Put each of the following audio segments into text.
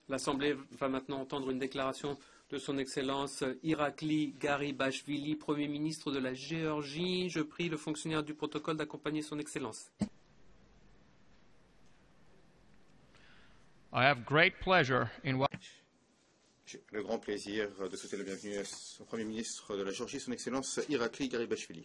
L'Assemblée va maintenant entendre une déclaration de son Excellence Irakli Garibashvili, Premier ministre de la Géorgie. Je prie le fonctionnaire du protocole d'accompagner son Excellence. I have great pleasure in J'ai le grand plaisir de souhaiter la bienvenue au Premier ministre de la Géorgie, son Excellence Irakli Garibashvili.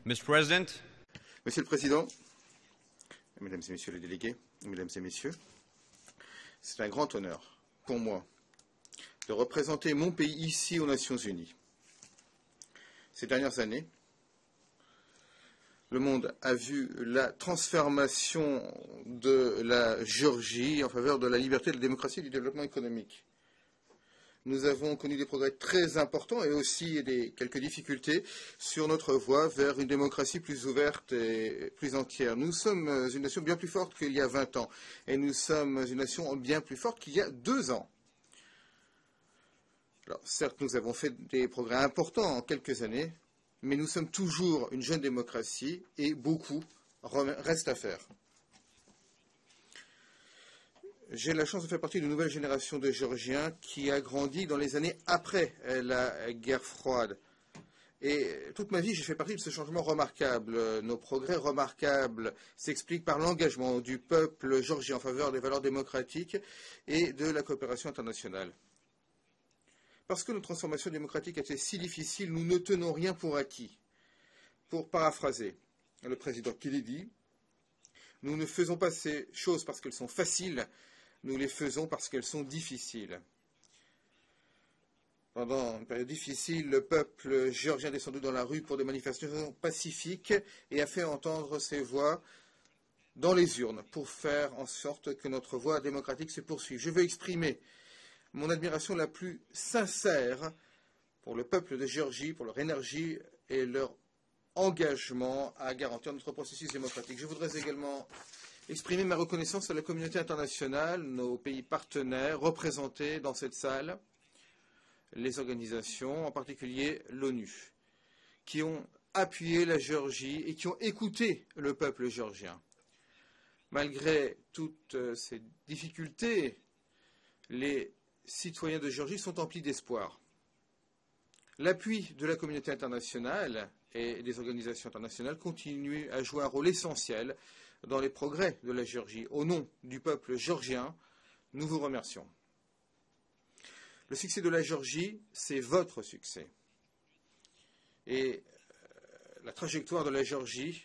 Mr. President, Monsieur le Président, Mesdames et Messieurs les délégués, Mesdames et Messieurs, c'est un grand honneur pour moi de représenter mon pays ici aux Nations Unies. Ces dernières années, le monde a vu la transformation de la Géorgie en faveur de la liberté, de la démocratie et du développement économique. Nous avons connu des progrès très importants et aussi quelques difficultés sur notre voie vers une démocratie plus ouverte et plus entière. Nous sommes une nation bien plus forte qu'il y a 20 ans et nous sommes une nation bien plus forte qu'il y a 2 ans. Alors, certes, nous avons fait des progrès importants en quelques années, mais nous sommes toujours une jeune démocratie et beaucoup reste à faire. J'ai la chance de faire partie d'une nouvelle génération de Géorgiens qui a grandi dans les années après la guerre froide. Et toute ma vie, j'ai fait partie de ce changement remarquable. Nos progrès remarquables s'expliquent par l'engagement du peuple géorgien en faveur des valeurs démocratiques et de la coopération internationale. Parce que notre transformation démocratique a été si difficile, nous ne tenons rien pour acquis. Pour paraphraser le président Kennedy, nous ne faisons pas ces choses parce qu'elles sont faciles, nous les faisons parce qu'elles sont difficiles. Pendant une période difficile, le peuple géorgien est descendu dans la rue pour des manifestations pacifiques et a fait entendre ses voix dans les urnes pour faire en sorte que notre voie démocratique se poursuive. Je veux exprimer mon admiration la plus sincère pour le peuple de Géorgie, pour leur énergie et leur engagement à garantir notre processus démocratique. Je voudrais également exprimer ma reconnaissance à la communauté internationale, nos pays partenaires représentés dans cette salle, les organisations, en particulier l'ONU, qui ont appuyé la Géorgie et qui ont écouté le peuple géorgien. Malgré toutes ces difficultés, les citoyens de Géorgie sont emplis d'espoir. L'appui de la communauté internationale et des organisations internationales continue à jouer un rôle essentiel dans les progrès de la Géorgie. Au nom du peuple géorgien, nous vous remercions. Le succès de la Géorgie, c'est votre succès. Et la trajectoire de la Géorgie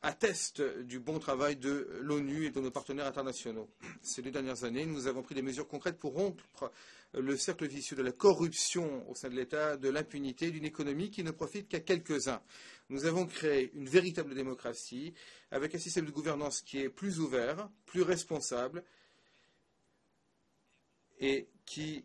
atteste du bon travail de l'ONU et de nos partenaires internationaux. Ces 2 dernières années, nous avons pris des mesures concrètes pour rompre le cercle vicieux de la corruption au sein de l'État, de l'impunité, d'une économie qui ne profite qu'à quelques-uns. Nous avons créé une véritable démocratie avec un système de gouvernance qui est plus ouvert, plus responsable et qui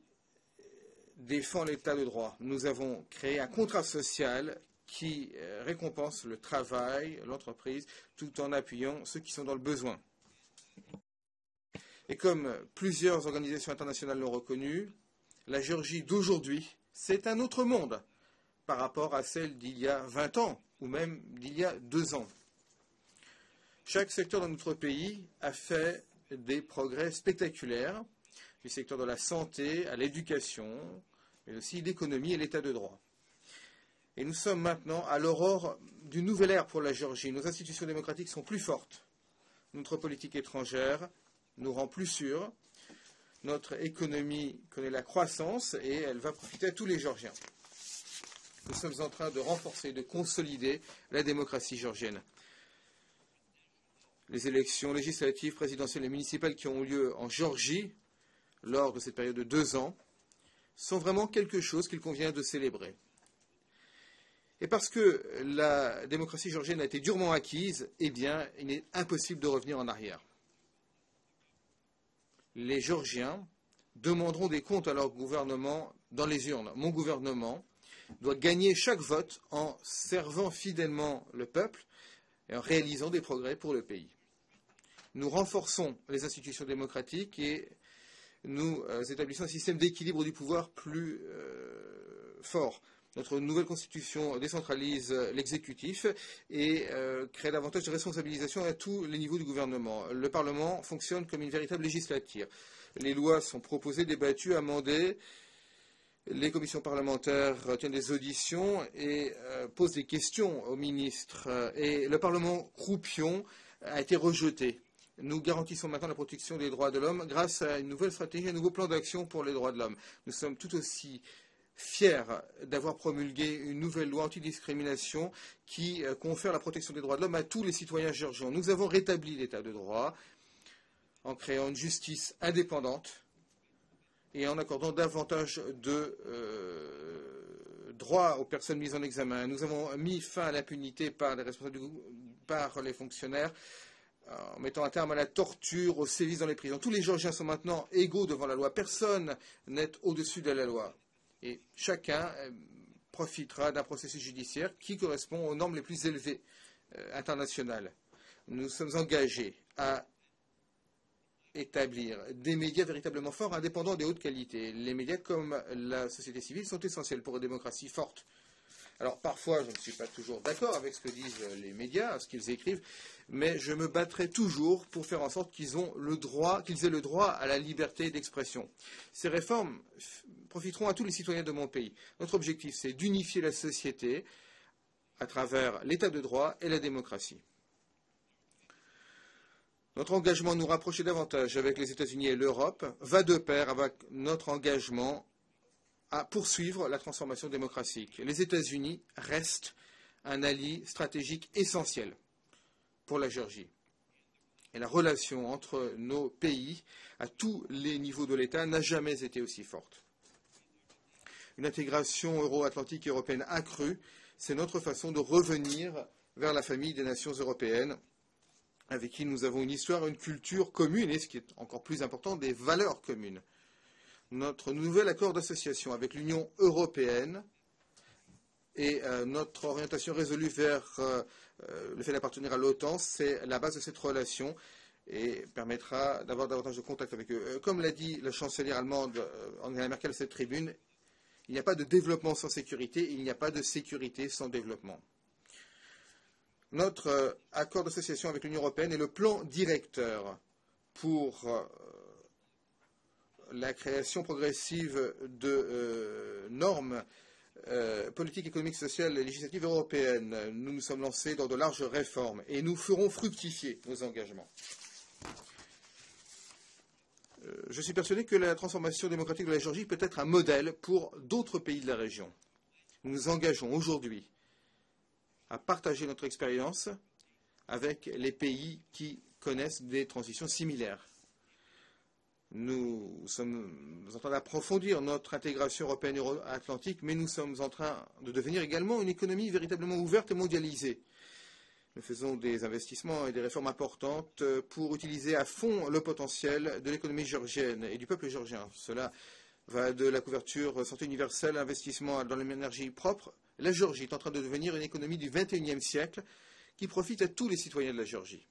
défend l'État de droit. Nous avons créé un contrat social qui récompense le travail, l'entreprise, tout en appuyant ceux qui sont dans le besoin. Et comme plusieurs organisations internationales l'ont reconnu, la Géorgie d'aujourd'hui, c'est un autre monde par rapport à celle d'il y a 20 ans ou même d'il y a 2 ans. Chaque secteur dans notre pays a fait des progrès spectaculaires, du secteur de la santé à l'éducation, mais aussi l'économie et l'état de droit. Et nous sommes maintenant à l'aurore d'une nouvelle ère pour la Géorgie. Nos institutions démocratiques sont plus fortes. Notre politique étrangère nous rend plus sûrs. Notre économie connaît la croissance et elle va profiter à tous les Géorgiens. Nous sommes en train de renforcer, de consolider la démocratie géorgienne. Les élections législatives, présidentielles et municipales qui ont eu lieu en Géorgie lors de cette période de 2 ans sont vraiment quelque chose qu'il convient de célébrer. Et parce que la démocratie géorgienne a été durement acquise, eh bien, il est impossible de revenir en arrière. Les Géorgiens demanderont des comptes à leur gouvernement dans les urnes. Mon gouvernement doit gagner chaque vote en servant fidèlement le peuple et en réalisant des progrès pour le pays. Nous renforçons les institutions démocratiques et nous établissons un système d'équilibre du pouvoir plus fort. Notre nouvelle constitution décentralise l'exécutif et crée davantage de responsabilisation à tous les niveaux du gouvernement. Le Parlement fonctionne comme une véritable législature. Les lois sont proposées, débattues, amendées. Les commissions parlementaires tiennent des auditions et posent des questions aux ministres. Et le Parlement croupion a été rejeté. Nous garantissons maintenant la protection des droits de l'homme grâce à une nouvelle stratégie, un nouveau plan d'action pour les droits de l'homme. Nous sommes tout aussi fiers d'avoir promulgué une nouvelle loi antidiscrimination qui confère la protection des droits de l'homme à tous les citoyens géorgiens. Nous avons rétabli l'état de droit en créant une justice indépendante et en accordant davantage de droits aux personnes mises en examen. Nous avons mis fin à l'impunité par les responsables par les fonctionnaires en mettant un terme à la torture, aux sévices dans les prisons. Tous les Géorgiens sont maintenant égaux devant la loi. Personne n'est au-dessus de la loi. Et chacun profitera d'un processus judiciaire qui correspond aux normes les plus élevées internationales. Nous sommes engagés à établir des médias véritablement forts, indépendants et de haute qualité. Les médias, comme la société civile, sont essentiels pour une démocratie forte. Alors parfois, je ne suis pas toujours d'accord avec ce que disent les médias, ce qu'ils écrivent, mais je me battrai toujours pour faire en sorte qu'ils aient le droit à la liberté d'expression. Ces réformes profiteront à tous les citoyens de mon pays. Notre objectif, c'est d'unifier la société à travers l'état de droit et la démocratie. Notre engagement à nous rapprocher davantage avec les États-Unis et l'Europe va de pair avec notre engagement à poursuivre la transformation démocratique. Les États-Unis restent un allié stratégique essentiel pour la Géorgie. Et la relation entre nos pays, à tous les niveaux de l'État, n'a jamais été aussi forte. Une intégration euro-atlantique et européenne accrue, c'est notre façon de revenir vers la famille des nations européennes, avec qui nous avons une histoire, une culture commune, et ce qui est encore plus important, des valeurs communes. Notre nouvel accord d'association avec l'Union européenne et notre orientation résolue vers le fait d'appartenir à l'OTAN, c'est la base de cette relation et permettra d'avoir davantage de contact avec eux. Comme l'a dit la chancelière allemande Angela Merkel à cette tribune, il n'y a pas de développement sans sécurité, il n'y a pas de sécurité sans développement. Notre accord d'association avec l'Union européenne est le plan directeur pour la création progressive de normes politiques, économiques, sociales et législatives européennes. Nous nous sommes lancés dans de larges réformes et nous ferons fructifier nos engagements. Je suis persuadé que la transformation démocratique de la Géorgie peut être un modèle pour d'autres pays de la région. Nous nous engageons aujourd'hui à partager notre expérience avec les pays qui connaissent des transitions similaires. Nous sommes en train d'approfondir notre intégration européenne et euro-atlantique, mais nous sommes en train de devenir également une économie véritablement ouverte et mondialisée. Nous faisons des investissements et des réformes importantes pour utiliser à fond le potentiel de l'économie géorgienne et du peuple géorgien. Cela va de la couverture santé universelle, investissement dans l'énergie propre. La Géorgie est en train de devenir une économie du XXIe siècle qui profite à tous les citoyens de la Géorgie.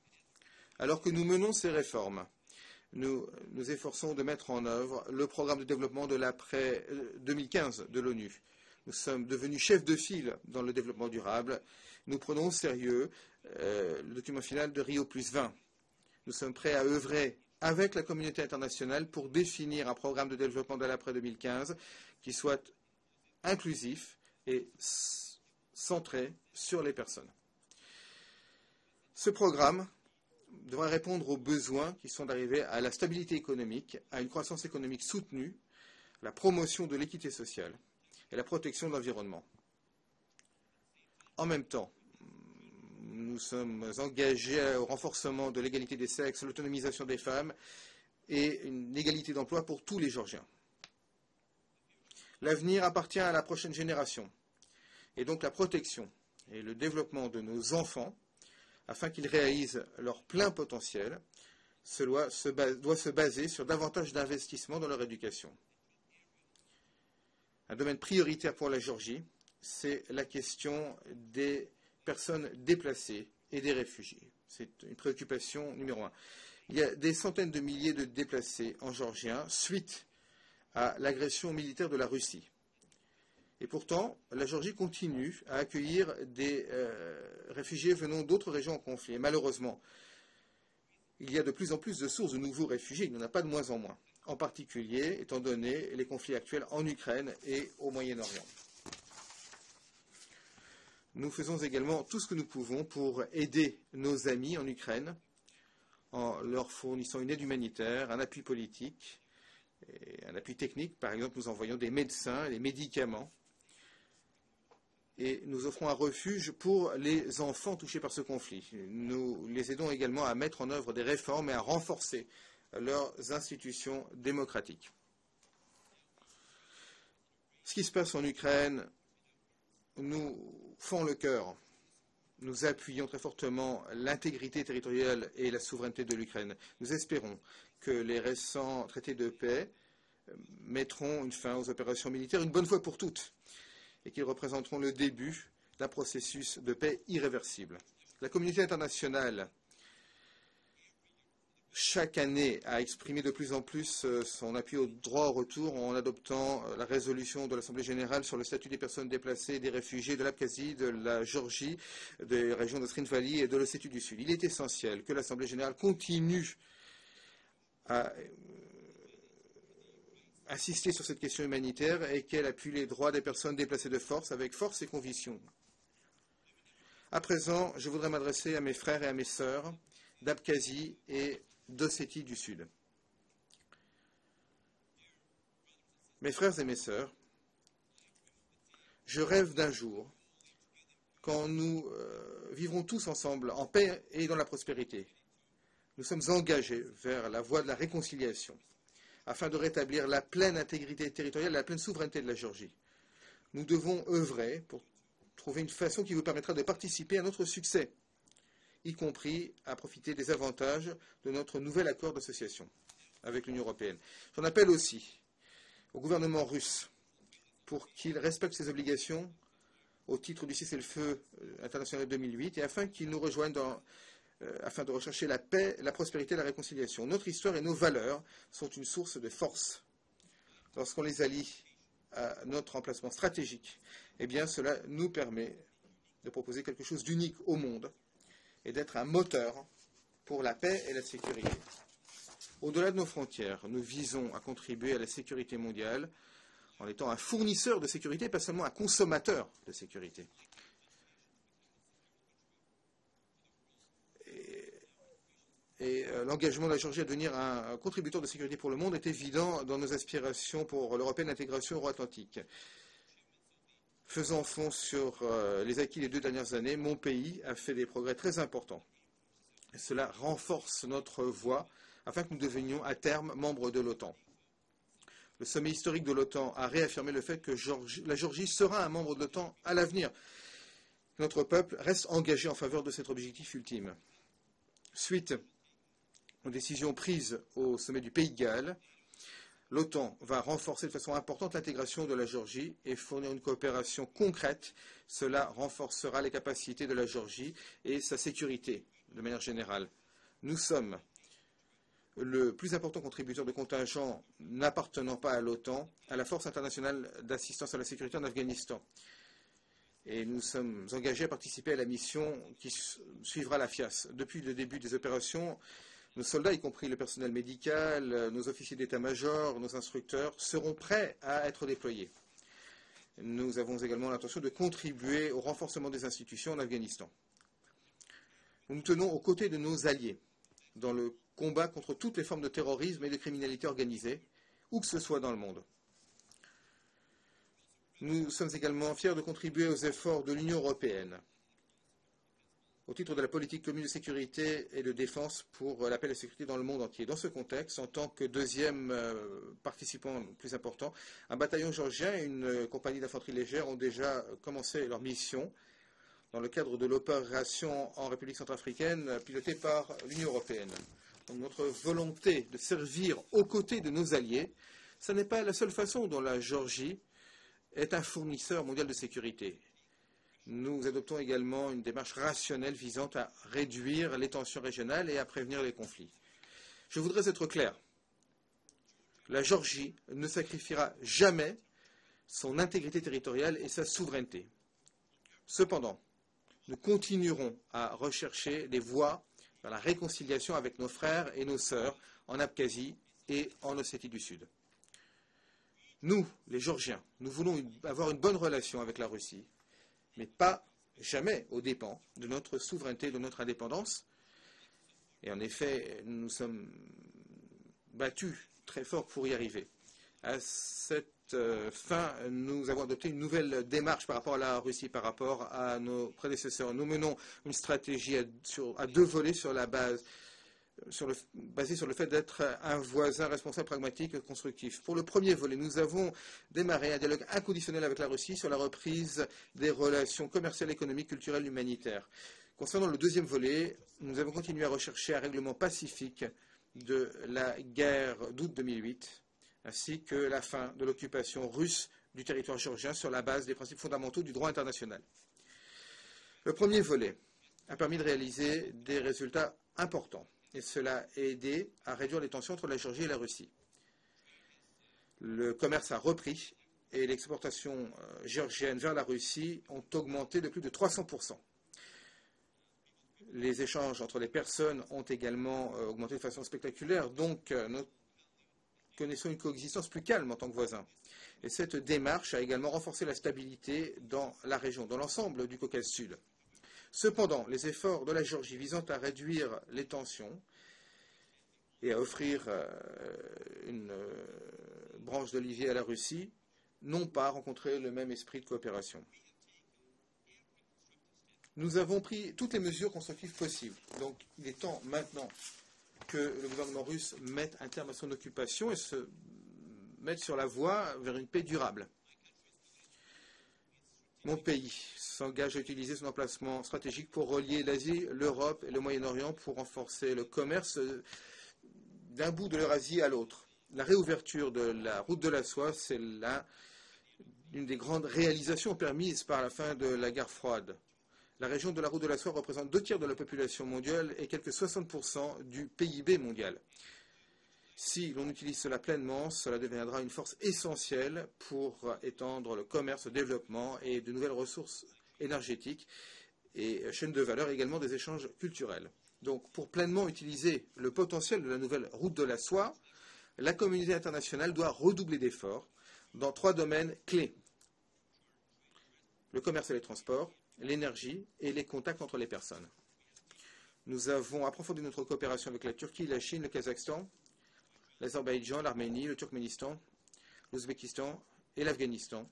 Alors que nous menons ces réformes, nous nous efforçons de mettre en œuvre le programme de développement de l'après 2015 de l'ONU. Nous sommes devenus chefs de file dans le développement durable. Nous prenons au sérieux le document final de Rio+20. Nous sommes prêts à œuvrer avec la communauté internationale pour définir un programme de développement de l'après 2015 qui soit inclusif et centré sur les personnes. Ce programme devra répondre aux besoins qui sont d'arriver à la stabilité économique, à une croissance économique soutenue, la promotion de l'équité sociale et la protection de l'environnement. En même temps, nous sommes engagés au renforcement de l'égalité des sexes, l'autonomisation des femmes et une égalité d'emploi pour tous les Géorgiens. L'avenir appartient à la prochaine génération et donc la protection et le développement de nos enfants afin qu'ils réalisent leur plein potentiel, cela doit se baser sur davantage d'investissements dans leur éducation. Un domaine prioritaire pour la Géorgie, c'est la question des personnes déplacées et des réfugiés. C'est une préoccupation numéro un. Il y a des centaines de milliers de déplacés en géorgien suite à l'agression militaire de la Russie. Et pourtant, la Géorgie continue à accueillir des réfugiés venant d'autres régions en conflit. Et malheureusement, il y a de plus en plus de sources de nouveaux réfugiés. Il n'y en a pas de moins en moins. En particulier, étant donné les conflits actuels en Ukraine et au Moyen-Orient. Nous faisons également tout ce que nous pouvons pour aider nos amis en Ukraine en leur fournissant une aide humanitaire, un appui politique et un appui technique. Par exemple, nous envoyons des médecins, des médicaments et nous offrons un refuge pour les enfants touchés par ce conflit. Nous les aidons également à mettre en œuvre des réformes et à renforcer leurs institutions démocratiques. Ce qui se passe en Ukraine nous fend le cœur. Nous appuyons très fortement l'intégrité territoriale et la souveraineté de l'Ukraine. Nous espérons que les récents traités de paix mettront une fin aux opérations militaires une bonne fois pour toutes et qu'ils représenteront le début d'un processus de paix irréversible. La communauté internationale, chaque année, a exprimé de plus en plus son appui au droit au retour en adoptant la résolution de l'Assemblée générale sur le statut des personnes déplacées, des réfugiés de l'Abkhazie, de la Géorgie, des régions de Srin Valley et de l'Ossétie du Sud. Il est essentiel que l'Assemblée générale continue à insister sur cette question humanitaire et qu'elle appuie les droits des personnes déplacées de force avec force et conviction. À présent, je voudrais m'adresser à mes frères et à mes sœurs d'Abkhazie et d'Ossétie du Sud. Mes frères et mes sœurs, je rêve d'un jour quand nous vivrons tous ensemble en paix et dans la prospérité. Nous sommes engagés vers la voie de la réconciliation afin de rétablir la pleine intégrité territoriale et la pleine souveraineté de la Géorgie. Nous devons œuvrer pour trouver une façon qui vous permettra de participer à notre succès, y compris à profiter des avantages de notre nouvel accord d'association avec l'Union européenne. J'en appelle aussi au gouvernement russe pour qu'il respecte ses obligations au titre du cessez-le-feu international 2008 et afin qu'il nous rejoigne afin de rechercher la paix, la prospérité et la réconciliation. Notre histoire et nos valeurs sont une source de force. Lorsqu'on les allie à notre emplacement stratégique, eh bien cela nous permet de proposer quelque chose d'unique au monde et d'être un moteur pour la paix et la sécurité. Au-delà de nos frontières, nous visons à contribuer à la sécurité mondiale en étant un fournisseur de sécurité, pas seulement un consommateur de sécurité. Et l'engagement de la Géorgie à devenir un contributeur de sécurité pour le monde est évident dans nos aspirations pour l'européenne intégration euro-atlantique. Faisant fond sur les acquis des 2 dernières années, mon pays a fait des progrès très importants. Et cela renforce notre voie afin que nous devenions à terme membres de l'OTAN. Le sommet historique de l'OTAN a réaffirmé le fait que la Géorgie sera un membre de l'OTAN à l'avenir. Notre peuple reste engagé en faveur de cet objectif ultime. Suite aux décisions prises au sommet du Pays de Galles, l'OTAN va renforcer de façon importante l'intégration de la Géorgie et fournir une coopération concrète. Cela renforcera les capacités de la Géorgie et sa sécurité de manière générale. Nous sommes le plus important contributeur de contingent n'appartenant pas à l'OTAN à la Force internationale d'assistance à la sécurité en Afghanistan. Et nous sommes engagés à participer à la mission qui suivra la FIAS. Depuis le début des opérations, nos soldats, y compris le personnel médical, nos officiers d'état-major, nos instructeurs, seront prêts à être déployés. Nous avons également l'intention de contribuer au renforcement des institutions en Afghanistan. Nous nous tenons aux côtés de nos alliés dans le combat contre toutes les formes de terrorisme et de criminalité organisée, où que ce soit dans le monde. Nous sommes également fiers de contribuer aux efforts de l'Union européenne au titre de la politique commune de sécurité et de défense pour la paix et la sécurité dans le monde entier. Dans ce contexte, en tant que deuxième participant le plus important, un bataillon géorgien et une compagnie d'infanterie légère ont déjà commencé leur mission dans le cadre de l'opération en République centrafricaine pilotée par l'Union européenne. Donc, notre volonté de servir aux côtés de nos alliés, ce n'est pas la seule façon dont la Géorgie est un fournisseur mondial de sécurité. Nous adoptons également une démarche rationnelle visant à réduire les tensions régionales et à prévenir les conflits. Je voudrais être clair. La Géorgie ne sacrifiera jamais son intégrité territoriale et sa souveraineté. Cependant, nous continuerons à rechercher des voies vers la réconciliation avec nos frères et nos sœurs en Abkhazie et en Ossétie du Sud. Nous, les Géorgiens, nous voulons avoir une bonne relation avec la Russie, mais pas jamais aux dépens de notre souveraineté, de notre indépendance. Et en effet, nous nous sommes battus très fort pour y arriver. À cette fin, nous avons adopté une nouvelle démarche par rapport à la Russie, par rapport à nos prédécesseurs. Nous menons une stratégie à deux volets basée sur le fait d'être un voisin responsable, pragmatique et constructif. Pour le premier volet, nous avons démarré un dialogue inconditionnel avec la Russie sur la reprise des relations commerciales, économiques, culturelles, humanitaires. Concernant le deuxième volet, nous avons continué à rechercher un règlement pacifique de la guerre d'août 2008, ainsi que la fin de l'occupation russe du territoire géorgien sur la base des principes fondamentaux du droit international. Le premier volet a permis de réaliser des résultats importants, et cela a aidé à réduire les tensions entre la Géorgie et la Russie. Le commerce a repris et l'exportation géorgienne vers la Russie ont augmenté de plus de 300%. Les échanges entre les personnes ont également augmenté de façon spectaculaire, donc nous connaissons une coexistence plus calme en tant que voisins. Et cette démarche a également renforcé la stabilité dans la région, dans l'ensemble du Caucase Sud. Cependant, les efforts de la Géorgie visant à réduire les tensions et à offrir une branche d'olivier à la Russie n'ont pas rencontré le même esprit de coopération. Nous avons pris toutes les mesures constructives possibles. Donc, il est temps maintenant que le gouvernement russe mette un terme à son occupation et se mette sur la voie vers une paix durable. Mon pays s'engage à utiliser son emplacement stratégique pour relier l'Asie, l'Europe et le Moyen-Orient pour renforcer le commerce d'un bout de l'Eurasie à l'autre. La réouverture de la route de la soie, c'est l'une des grandes réalisations permises par la fin de la guerre froide. La région de la route de la soie représente 2 tiers de la population mondiale et quelques 60% du PIB mondial. Si l'on utilise cela pleinement, cela deviendra une force essentielle pour étendre le commerce, le développement et de nouvelles ressources énergétiques et chaînes de valeur, et également des échanges culturels. Donc, pour pleinement utiliser le potentiel de la nouvelle route de la soie, la communauté internationale doit redoubler d'efforts dans 3 domaines clés: le commerce et les transports, l'énergie et les contacts entre les personnes. Nous avons approfondi notre coopération avec la Turquie, la Chine, le Kazakhstan, l'Azerbaïdjan, l'Arménie, le Turkménistan, l'Ouzbékistan et l'Afghanistan,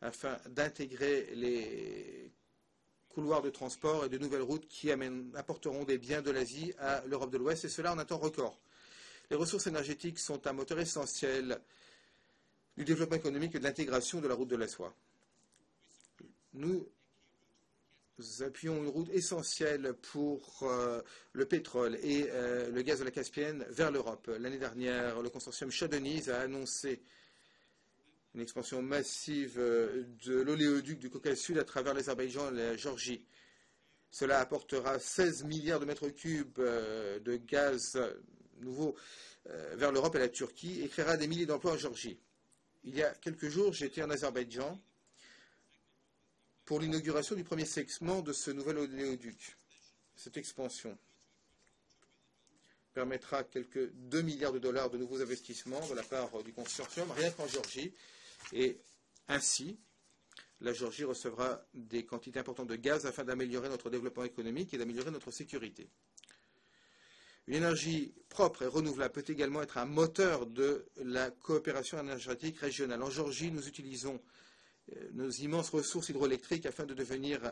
afin d'intégrer les couloirs de transport et de nouvelles routes qui apporteront des biens de l'Asie à l'Europe de l'Ouest, et cela en un temps record. Les ressources énergétiques sont un moteur essentiel du développement économique et de l'intégration de la route de la soie. Nous appuyons une route essentielle pour le pétrole et le gaz de la Caspienne vers l'Europe. L'année dernière, le consortium Shah Deniz a annoncé une expansion massive de l'oléoduc du Caucase Sud à travers l'Azerbaïdjan et la Géorgie. Cela apportera 16 milliards de mètres cubes de gaz nouveau vers l'Europe et la Turquie et créera des milliers d'emplois en Géorgie. Il y a quelques jours, j'étais en Azerbaïdjan pour l'inauguration du premier segment de ce nouvel oléoduc. Cette expansion permettra quelques 2 milliards de dollars de nouveaux investissements de la part du consortium, rien qu'en Géorgie. Et ainsi, la Géorgie recevra des quantités importantes de gaz afin d'améliorer notre développement économique et d'améliorer notre sécurité. Une énergie propre et renouvelable peut également être un moteur de la coopération énergétique régionale. En Géorgie, nous utilisons nos immenses ressources hydroélectriques afin de devenir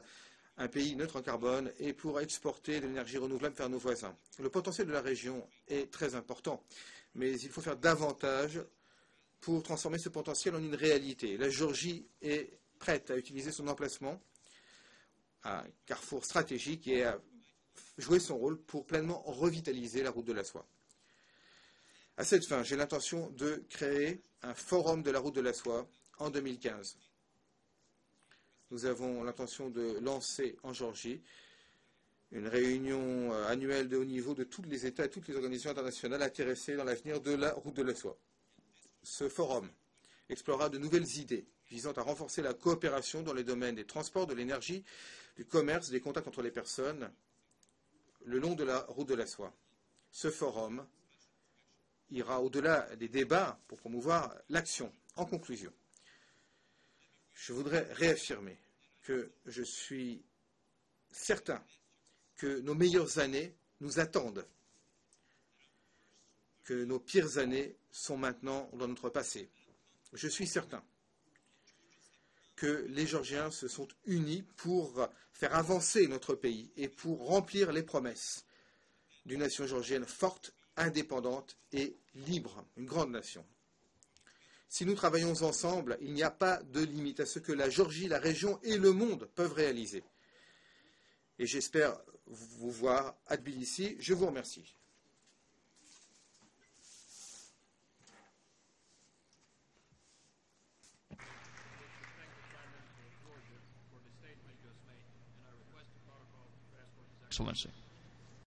un pays neutre en carbone et pour exporter de l'énergie renouvelable vers nos voisins. Le potentiel de la région est très important, mais il faut faire davantage pour transformer ce potentiel en une réalité. La Géorgie est prête à utiliser son emplacement, un carrefour stratégique, et à jouer son rôle pour pleinement revitaliser la route de la soie. À cette fin, j'ai l'intention de créer un forum de la route de la soie en 2015. Nous avons l'intention de lancer en Géorgie une réunion annuelle de haut niveau de tous les États et toutes les organisations internationales intéressées dans l'avenir de la route de la soie. Ce forum explorera de nouvelles idées visant à renforcer la coopération dans les domaines des transports, de l'énergie, du commerce, des contacts entre les personnes, le long de la route de la soie. Ce forum ira au-delà des débats pour promouvoir l'action. En conclusion, je voudrais réaffirmer que je suis certain que nos meilleures années nous attendent, que nos pires années sont maintenant dans notre passé. Je suis certain que les Géorgiens se sont unis pour faire avancer notre pays et pour remplir les promesses d'une nation géorgienne forte, indépendante et libre, une grande nation. Si nous travaillons ensemble, il n'y a pas de limite à ce que la Géorgie, la région et le monde peuvent réaliser. Et j'espère vous voir à Tbilissi. Je vous remercie. Excellency.